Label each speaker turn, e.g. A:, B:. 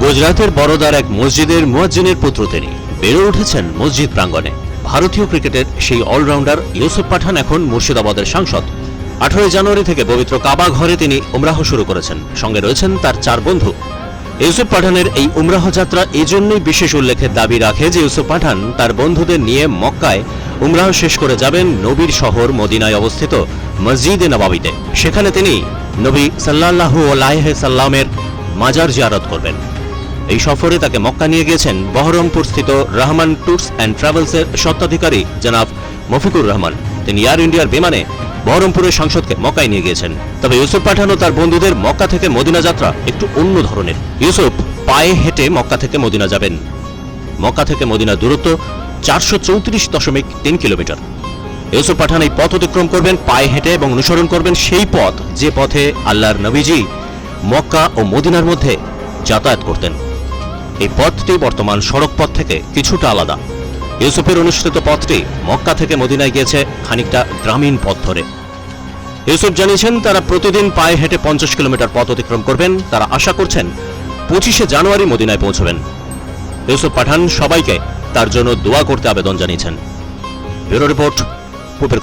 A: গুজরাতের বড়োদার এক মসজিদের মুয়াজ্জিনের পুত্র তিনি। বেড়ে উঠেছেন মসজিদ প্রাঙ্গণে। ভারতীয় ক্রিকেটের সেই অলরাউন্ডার ইউসুফ পাঠান এখন মুর্শিদাবাদের সাংসদ। 18 জানুয়ারি থেকে পবিত্র কাবা ঘরে তিনি উমরাহ শুরু করেছেন। সঙ্গে রয়েছেন তার 4 বন্ধু। ইউসুফ পাঠানের এই উমরাহ যাত্রা এজন্যই বিশেষ উল্লেখের দাবি রাখে যে ইউসুফ পাঠান তার বন্ধুদের নিয়ে মক্কায় উমরাহ শেষ করে যাবেন নবীর শহর মদিনায় অবস্থিত মসজিদে নববীতে। সেখানে তিনি নবী সাল্লাল্লাহু আলাইহি সাল্লামের মাজার জিয়ারত করবেন। এই সফরে তাকে মক্কা নিয়ে গিয়েছেন বহরমপুর স্থিত রহমান ট্যুরস অ্যান্ড ট্রাভেলসের স্বত্বাধিকারী জনাব মফিকুর রহমান। তিনি এয়ার ইন্ডিয়ার বিমানে বহরমপুরের সাংসদকে মক্কায় নিয়ে গিয়েছেন। তবে ইউসুফ পাঠান ও তার বন্ধুদের মক্কা থেকে মদিনা যাত্রা একটু অন্য ধরনের। ইউসুফ পায়ে হেঁটে মক্কা থেকে মদিনা যাবেন। মক্কা থেকে মদিনার দূরত্ব 434.3 কিলোমিটার। ইউসুফ পাঠান এই পথ অতিক্রম করবেন পায়ে হেঁটে এবং অনুসরণ করবেন সেই পথ যে পথে আল্লাহর নবীজি মক্কা ও মদিনার মধ্যে যাতায়াত করতেন। এই পথটি বর্তমান সড়ক পথ থেকে কিছুটা আলাদা। ইউসুফের অনুসৃত পথটি মক্কা থেকে মদিনায় গিয়েছে খানিকটা গ্রামীণ পথ ধরে। ইউসুফ জানিয়েছেন তারা প্রতিদিন পায়ে হেঁটে 50 কিলোমিটার পথ অতিক্রম করবেন। তারা আশা করছেন 25শে জানুয়ারি মদিনায় পৌঁছবেন। ইউসুফ পাঠান সবাইকে তার জন্য দোয়া করতে আবেদন জানিয়েছেন। Bureau report,